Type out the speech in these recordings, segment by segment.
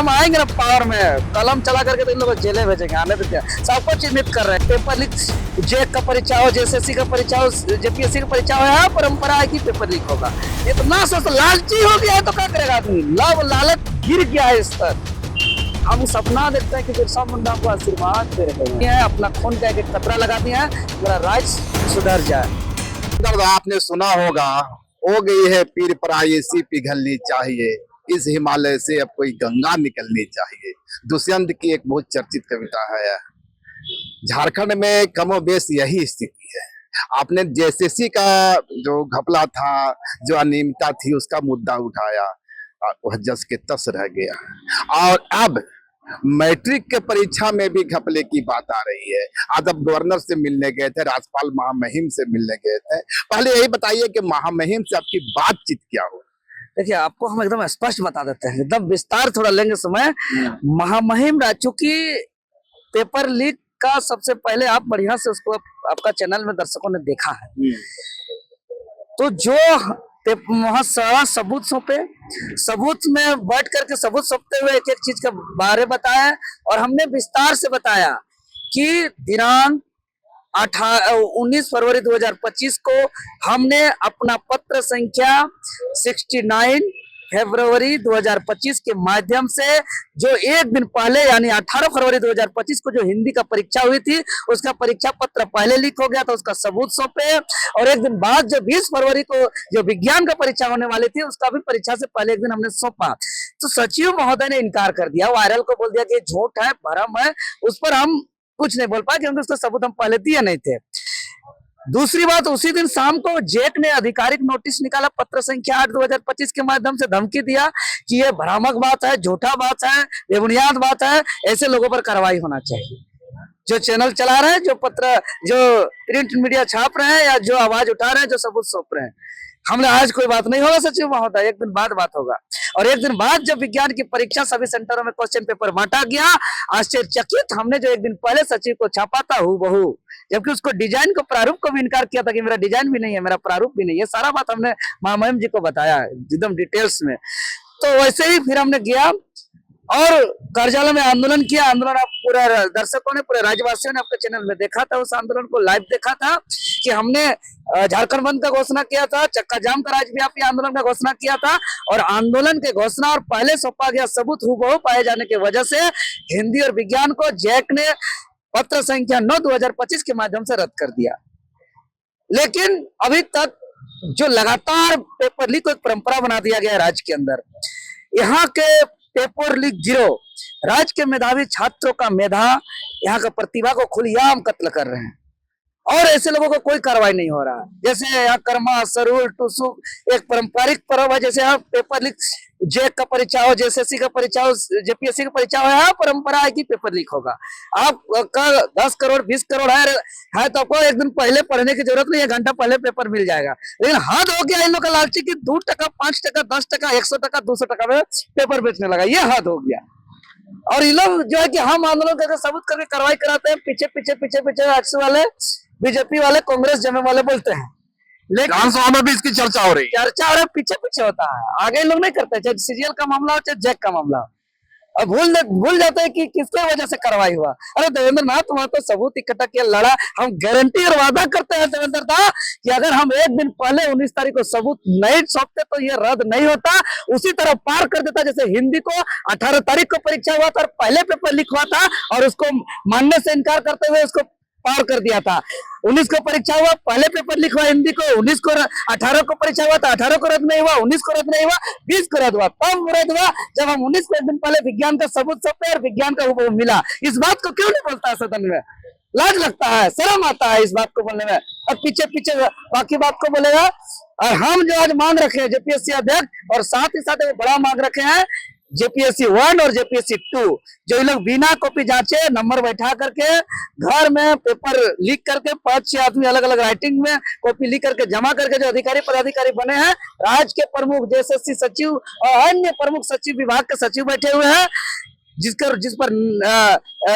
हम आएंगे ना पावर में, कलम चला करके तो इन लोगों को जेले भेजेंगे। आने तो क्या, सबको चिन्हित कर रहे हैं। पेपर लीक, जेक का परीक्षा हो, जेएसएससी का परीक्षा हो, जेपीएससी का परीक्षा हो, यहाँ परंपरा है कि पेपर लीक होगा। इतना सोच लालची हो गया है तो क्या करेगा आदमी, लव लालच गिर गया है इस पर। हम सपना देखते हैं कि बिरसा मुंडा को आशीर्वाद दे रहे हैं, अपना खून का एक कतरा लगा दिया है, मेरा राज्य सुधर जाए। आपने सुना होगा, हो गई है पीर प्रायसी पिघलनी चाहिए, इस हिमालय से अब कोई गंगा निकलनी चाहिए। दुष्यंत की एक बहुत चर्चित कविता है। झारखंड में कमोबेश यही स्थिति है। आपने जेएसएससी का जो घपला था, जो अनियमितता थी, उसका मुद्दा उठाया, वह जस के तस रह गया। और अब मैट्रिक के परीक्षा में भी घपले की बात आ रही है। आज अब गवर्नर से मिलने गए थे, राज्यपाल महामहिम से मिलने गए थे। पहले यही बताइए कि महामहिम से आपकी बातचीत क्या हो? देखिए, आपको हम एकदम स्पष्ट बता देते हैं, एकदम विस्तार थोड़ा लेंगे समय। महामहिम चूंकि पेपर लीक का सबसे पहले आप बढ़िया से उसको आपका चैनल में दर्शकों ने देखा है, तो जो वहाँ सारा सबूत सौंपे, सबूत में बैठ करके सबूत सौंपते हुए एक एक चीज के बारे बताया, और हमने विस्तार से बताया कि दिनांक 19 फरवरी 2025 को हमने अपना पत्र संख्या 69 फरवरी 2025 के माध्यम से, जो एक दिन पहले यानी 18 फरवरी 2025 को जो हिंदी का परीक्षा हुई थी, उसका परीक्षा पत्र पहले लीक हो गया था, उसका सबूत सौंपे। और एक दिन बाद जो 20 फरवरी को जो विज्ञान का परीक्षा होने वाली थी, उसका भी परीक्षा से पहले एक दिन हमने सौंपा। तो सचिव महोदय ने इनकार कर दिया, वायरल को बोल दिया कि झूठ है, भरम है, उस पर हम कुछ नहीं बोल पाए क्योंकि उसका सबूत हम पहले दिए नहीं थे। दूसरी बात, उसी दिन शाम को जेक ने आधिकारिक नोटिस निकाला, पत्र संख्या 8 2025 के माध्यम से धमकी दिया कि ये भ्रामक बात है, झूठा बात है, बेबुनियाद बात है, ऐसे लोगों पर कार्रवाई होना चाहिए। जो चैनल चला रहे हैं, जो पत्र, जो प्रिंट मीडिया छाप रहे हैं, या जो आवाज उठा रहे हैं, जो सबूत सौंप रहे हैं, हमने आज कोई बात नहीं होगा सचिव महोदय, एक दिन बाद बात होगा। और एक दिन बाद जब विज्ञान की परीक्षा सभी सेंटरों में क्वेश्चन पेपर बांटा गया, आश्चर्यचकित हमने जो एक दिन पहले सचिव को छापा था हूबहू, जबकि उसको डिजाइन को, प्रारूप को भी इनकार किया था कि मेरा डिजाइन भी नहीं है, मेरा प्रारूप भी नहीं है, सारा बात हमने महामहिम जी को बताया एकदम डिटेल्स में। तो वैसे ही फिर हमने गया और कार्यालय में आंदोलन किया। आंदोलन आप पूरा दर्शकों ने, पूरे राज्यवासियों ने आपके चैनल में देखा था, उस आंदोलन को लाइव देखा था कि हमने झारखंड बंद का घोषणा किया था, चक्का जाम का राज्यव्यापी आंदोलन का घोषणा किया था, और आंदोलन के घोषणा और पहले सौंपा गया सबूत हूबहू पाए जाने की वजह से हिंदी और विज्ञान को जैक ने पत्र संख्या 9 2025 के माध्यम से रद्द कर दिया। लेकिन अभी तक जो लगातार पेपर लीक को एक परंपरा बना दिया गया है राज्य के अंदर, यहाँ के पेपर लीक गिरोह राज्य के मेधावी छात्रों का मेधा, यहाँ का प्रतिभा को खुलेआम कत्ल कर रहे हैं, और ऐसे लोगों को कोई कार्रवाई नहीं हो रहा। जैसे यहाँ कर्मा, सरूल, टुसु एक पारंपरिक पर्व है, जैसे यहाँ पेपर लीक, जेक का परीक्षा हो, जेएसएससी का परीक्षा हो, जेपीएससी का परीक्षा हो, यहाँ परंपरा है कि पेपर लीक होगा। आपका 10 करोड़ 20 करोड़ है तो आपको एक दिन पहले पढ़ने की जरूरत नहीं है, घंटा पहले पेपर मिल जाएगा। लेकिन हद हो गया इन लोग का लालची की 2 टका 5 टका 10 टका 100 टका 200 टका में पेपर बेचने लगा, ये हद हो गया। और ये लोग जो है कि हम आंदोलन करके सबूत करके कार्रवाई कराते हैं, पीछे पीछे पीछे पीछे आजसू वाले, बीजेपी वाले, कांग्रेस जमे वाले बोलते हैं, लेकिन विधानसभा में भी इसकी चर्चा हो रही है। चर्चा और पीछे पीछे होता है, आगे लोग नहीं करते, चाहे सीजीएल का मामला हो चाहे जैक का मामला हो, और भूल जाते हैं कि किसके वजह से कार्रवाई हुआ। अरे देवेंद्र नाथ, वहां तो सबूत इकट्ठा किया, लड़ा। हम गारंटी और वादा करते हैं देवेंद्र दा कि अगर हम एक दिन पहले 19 तारीख को सबूत नहीं सौंपते तो ये रद्द नहीं होता, उसी तरह पार कर देता। जैसे हिंदी को 18 तारीख को परीक्षा हुआ था और पहले पेपर लीक हुआ था और उसको मानने से इनकार करते हुए उसको पार कर दिया था। 19 को परीक्षा हुआ, पहले पेपर लिख हुआ हिंदी को, 19 को 18 को परीक्षा हुआ था, 18 को रद्द नहीं हुआ, 19 को रद्द नहीं हुआ, 20 को रद्द हुआ। तब रद्द हुआ जब हम 19 को एक दिन पहले विज्ञान का सबूत सौंपे और विज्ञान का वो मिला। इस बात को क्यों नहीं बोलता है सदन में? लाज लगता है, शर्म आता है इस बात को बोलने में, और पीछे पीछे बाकी बात को बोलेगा। और हम जो आज मांग रखे हैं जेपीएससी अध्यक्ष, और साथ ही साथ वो बड़ा मांग रखे हैं जेपीएससी 1 और जेपीएससी 2, जो ये लोग बिना कॉपी जांचे नंबर बैठा करके घर में पेपर लीक करके 5-6 आदमी अलग अलग राइटिंग में कॉपी लीक करके जमा करके जो अधिकारी पदाधिकारी बने हैं, राज्य के प्रमुख जेएसएससी सचिव और अन्य प्रमुख सचिव विभाग के सचिव बैठे हुए हैं, जिस पर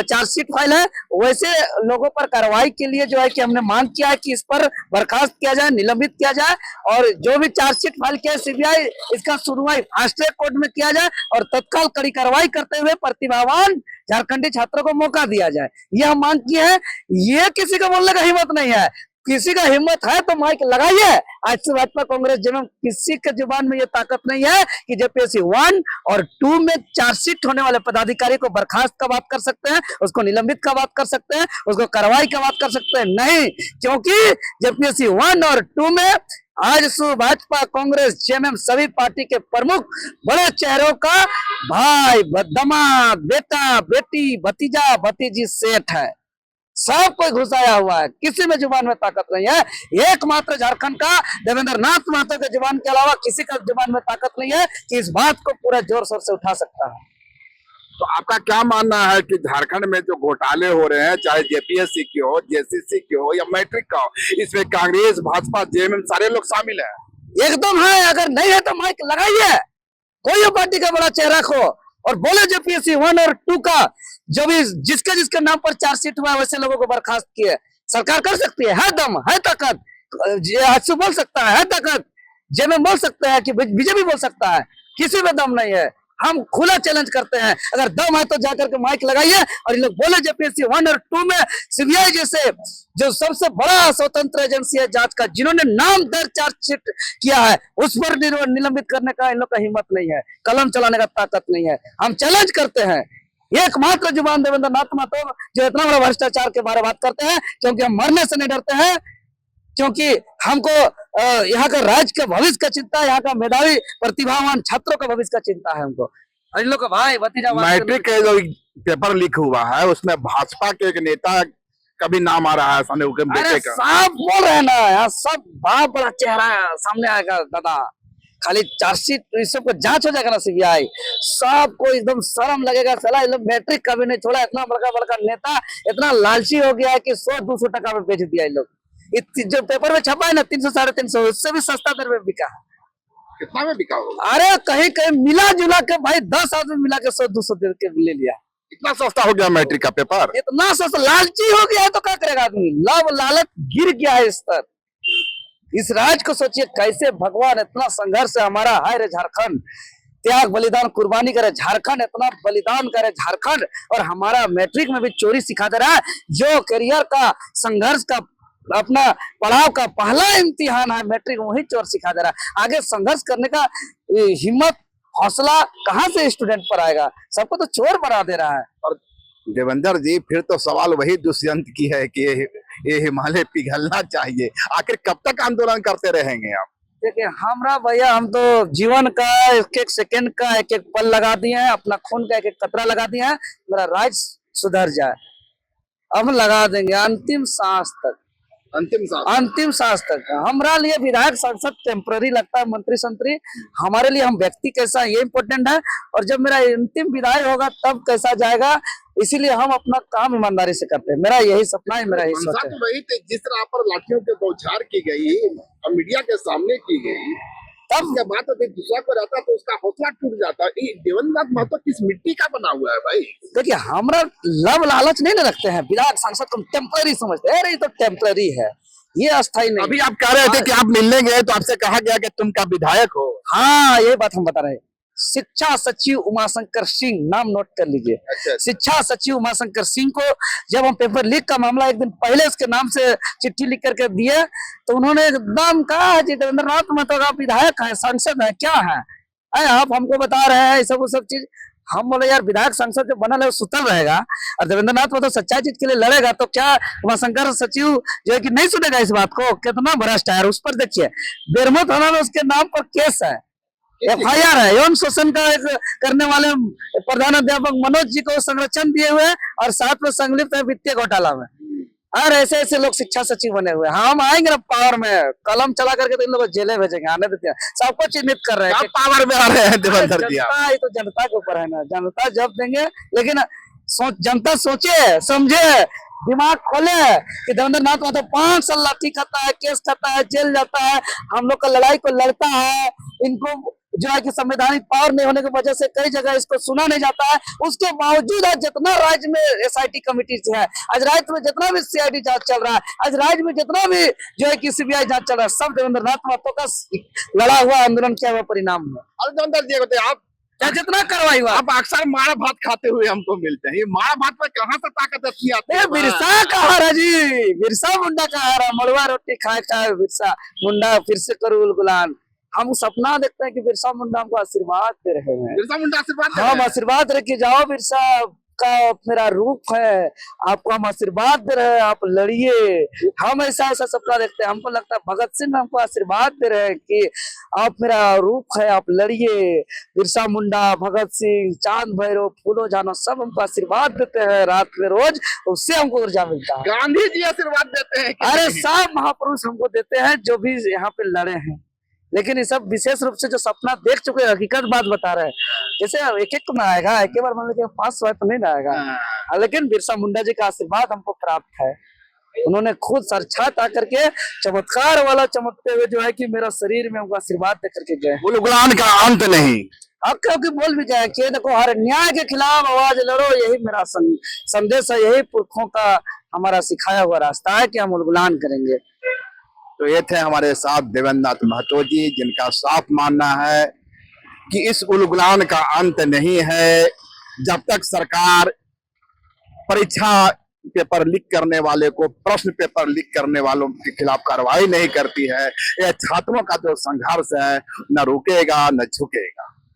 चार्जशीट फाइल है, वैसे लोगों पर कार्रवाई के लिए जो है कि हमने मांग किया है कि इस पर बर्खास्त किया जाए, निलंबित किया जाए, और जो भी चार्जशीट फाइल किया है सीबीआई, इसका सुनवाई फास्ट ट्रैक कोर्ट में किया जाए और तत्काल कड़ी कार्रवाई करते हुए प्रतिभावान झारखंडी छात्रों को मौका दिया जाए। यह मांग की है। ये किसी को बोलने का हिम्मत नहीं है। किसी का हिम्मत है तो माइक लगाइए। आज से भाजपा कांग्रेस जेएमएम किसी के जुबान में ये ताकत नहीं है कि जेपीएससी 1 और 2 में चार्जशीट होने वाले पदाधिकारी को बर्खास्त का बात कर सकते हैं, उसको निलंबित का बात कर सकते हैं, उसको कार्रवाई का बात कर सकते हैं। नहीं, क्योंकि जेपीएससी 1 और 2 में आज भाजपा कांग्रेस जेएमएम सभी पार्टी के प्रमुख बड़े चेहरों का भाई, दामाद, बेटा, बेटी, भतीजा, भतीजी सेठ है। सब कोई घुसाया हुआ है, किसी में जुबान में ताकत नहीं है। एकमात्र झारखंड का देवेंद्र नाथ महतो के जुबान के अलावा किसी का जुबान में ताकत नहीं है कि इस बात को पूरा जोर शोर से उठा सकता है। तो आपका क्या मानना है कि झारखंड में जो घोटाले हो रहे हैं, चाहे जेपीएससी की हो, जेसीसी की हो या मैट्रिक का हो, इसमें कांग्रेस, भाजपा, जेएमएम सारे लोग शामिल हैं? एकदम है। अगर नहीं है तो माइक लगाइए, कोई पार्टी का बड़ा चेहरा को, और बोले जेपीएससी 1 और 2 का जो भी जिसके नाम पर चार्जशीट हुआ है वैसे लोगों को बर्खास्त किए। सरकार कर सकती है दम, है ताकत। आजसू बोल सकता है ताकत। जेएमएम बोल सकते हैं कि बीजेपी बोल सकता है, किसी में दम नहीं है। हम खुला चैलेंज करते हैं, अगर दम है तो जाकर के माइक लगाइए और ये लोग बोले जेपीएससी 1 और 2 में सीबीआई जैसे जो सबसे बड़ा स्वतंत्र एजेंसी है जांच का, जिन्होंने नाम दर्ज चार्जशीट किया है, उस पर निलंबित करने का इन लोग का हिम्मत नहीं है, कलम चलाने का ताकत नहीं है। हम चैलेंज करते हैं। एकमात्र जुबान देवेंद्र नाथ महतो जो इतना बड़ा भ्रष्टाचार के बारे में बात करते हैं, क्योंकि हम मरने से नहीं डरते हैं, क्योंकि हमको यहाँ का राज्य के भविष्य का चिंता है, यहाँ का मेधावी प्रतिभावान छात्रों का भविष्य का चिंता है हमको। इन लोग का भाई भतीजा मैट्रिक का जो पेपर लीक हुआ है उसमें भाजपा के एक नेता का भी नाम आ रहा है सामने, उनके बेटे का। साफ बोल रहे हैं ना, यहाँ सब बहुत बड़ा चेहरा सामने आएगा दादा। खाली चार्जशीट इस सब को जांच हो जाएगा ना सीबीआई, सबको एकदम शर्म लगेगा। साला ये लोग मैट्रिक का भी नहीं छोड़ा, इतना बड़का बड़का नेता इतना लालची हो गया है कि 100-200 टका में बेच दिया ये लोग। जो पेपर में छपा है ना 300-350, उससे भी सस्ता दर में बिका है। कितना में बिका होगा? अरे कहीं कहीं मिला जुला के भाई 10 आदमी मिला के 100-200 दे के ले लिया। इतना सस्ता हो गया मैट्रिक का पेपर? इतना सस्ता, लालची हो गया है तो क्या करेगा आदमी। लव लालच गिर गया है इस तर। इस राज्य को सोचिए कैसे भगवान इतना संघर्ष है हमारा। हाय रे झारखंड, त्याग बलिदान कुर्बानी करे झारखंड, इतना बलिदान करे झारखंड, और हमारा मैट्रिक में भी चोरी सिखा दे रहा है। जो करियर का संघर्ष का अपना पढ़ाव का पहला इम्तिहान है मैट्रिक, वही चोर सिखा दे रहा है। आगे संघर्ष करने का हिम्मत, हौसला कहाँ से स्टूडेंट पर आएगा? सबको तो चोर बना दे रहा है। और देवेंद्र जी, फिर तो सवाल वही दुष्यंत की है कि ये हिमालय पिघलना चाहिए। आखिर कब तक आंदोलन करते रहेंगे आप? देखिए हमरा भैया, हम तो जीवन का एक एक सेकंड का एक एक पल लगा दिए हैं, अपना खून का एक एक कतरा लगा दिया है। मेरा राज्य सुधर जाए, अब लगा देंगे अंतिम सांस तक। अंतिम सांस तक। हमारा लिए विधायक सांसद टेम्पररी लगता है, मंत्री संतरी हमारे लिए हम व्यक्ति कैसा है ये इम्पोर्टेंट है, और जब मेरा अंतिम विधायक होगा तब कैसा जाएगा, इसीलिए हम अपना काम ईमानदारी से करते हैं। मेरा यही सपना है, मेरा यही सोच है। तो वही थे, जिस तरह पर लाठियों के बौछार की गई और मीडिया के सामने की गई, तब उसके बाद तो दूसरा को रहता तो उसका हौसला टूट जाता। देवेंद्र नाथ महतो किस मिट्टी का बना हुआ है भाई? देखिए हमरा लव लालच नहीं ना रखते हैं। विधायक सांसद को टेम्पररी समझते हैं, अरे ये तो टेम्पररी है, ये अस्थायी नहीं। अभी आप कह रहे थे कि आप मिलने गए तो आपसे कहा गया कि तुम का विधायक हो। हाँ, ये बात हम बता रहे हैं। शिक्षा सचिव उमाशंकर सिंह, नाम नोट कर लीजिए। अच्छा। शिक्षा सचिव उमाशंकर सिंह को जब हम पेपर लीक का मामला एक दिन पहले उसके नाम से चिट्ठी लिख करके दिए, तो उन्होंने एकदम कहा जी देवेंद्र नाथ महतो आप विधायक है, सांसद है, क्या है आप हमको बता रहे हैं सब चीज। हम बोले यार विधायक सांसद जो बनल है वो सुतल रहेगा, और देवेंद्र नाथ महतो सच्चाई चीज के लिए लड़ेगा, तो क्या उमाशंकर सचिव जो है कि नहीं सुनेगा इस बात को? कितना भ्रष्ट है। उस पर देखिए बेरमो थाना में उसके नाम पर केस है, FIR है। यौन शोषण का करने वाले प्रधानाध्यापक मनोज जी को संरक्षण दिए हुए और साथ में संलिप्त है वित्तीय घोटाला में। और ऐसे ऐसे लोग शिक्षा सचिव बने हुए। हम आएंगे ना पावर में, कलम चला करके तो इन लोग जेले भेजेंगे, आने देते हैं। सबको चिन्हित कर रहे हैं। पावर में आ रहे हैं देवेंद्र जी? जनता, ये तो जनता के ऊपर है ना, जनता जब देंगे। लेकिन जनता सोचे समझे, दिमाग खोले कि देवेंद्र नाथ महतो 5 साल लाठी खाता है, केस खाता है, जेल जाता है, हम लोग का लड़ाई को लड़ता है, इनको जो है कि संवैधानिक पावर नहीं होने की वजह से कई जगह इसको सुना नहीं जाता है। उसके बावजूद आज जितना राज्य में एसआईटी कमिटी है, आज राज्य में जितना भी सीआईडी जांच चल रहा है, आज राज्य में जितना भी जो है कि सीबीआई जांच चल रहा है, सब देवेंद्र नाथ महतो का लड़ा हुआ आंदोलन किया हुआ परिणाम है। अरे देवेंद्र जी बताइए, आप क्या जितना कार्रवाई हुआ, आप अक्सर मारा भात खाते हुए हमको मिलते हैं, ये मारा भात में कहाँ से ताकत अच्छी आती है? बिरसा का हारा जी, बिरसा मुंडा का हारा, मड़ुआ रोटी खाए खाए बिरसा मुंडा फिर से करो उलगुलान। हम सपना देखते हैं कि बिरसा मुंडा हमको आशीर्वाद दे रहे हैं। बिरसा मुंडा आशीर्वाद दे हम रहे हैं। आशीर्वाद रखे जाओ, बिरसा का मेरा रूप है, आपको हम आशीर्वाद दे रहे हैं, आप लड़िए। हम ऐसा ऐसा सपना देखते हैं, हमको लगता है भगत सिंह हमको आशीर्वाद दे रहे हैं कि आप मेरा रूप है, आप लड़िए। बिरसा मुंडा, भगत सिंह, चांद भैरव, फूलो जानो सब हमको आशीर्वाद देते हैं रात में रोज, उससे हमको ऊर्जा मिलता है। गांधी जी आशीर्वाद देते हैं कि अरे नहीं? सब महापुरुष हमको देते हैं जो भी यहाँ पे लड़े हैं, लेकिन ये सब विशेष रूप से जो सपना देख चुके हैं, हकीकत बात बता रहे हैं। जैसे एक एक में आएगा, एक बार मान लीजिए 500 तो नहीं आएगा, हाँ। लेकिन बिरसा मुंडा जी का आशीर्वाद हमको प्राप्त है। उन्होंने खुद साक्षात आकर के चमत्कार वाला चमकते हुए जो है कि मेरा शरीर में हमको आशीर्वाद दे करके गए। उलगुलान का अंत नहीं। अब क्योंकि बोल भी जाए कि देखो हर न्याय के खिलाफ आवाज लड़ो, यही मेरा संदेश है, यही पुरखों का हमारा सिखाया हुआ रास्ता है कि हम उलगुलान करेंगे। तो ये थे हमारे साथ देवेंद्र नाथ महतो जी, जिनका साफ मानना है कि इस उलगुलान का अंत नहीं है जब तक सरकार परीक्षा पेपर लीक करने वाले को, प्रश्न पेपर लीक करने वालों के खिलाफ कार्रवाई नहीं करती है। यह छात्रों का जो संघर्ष है न रुकेगा न झुकेगा।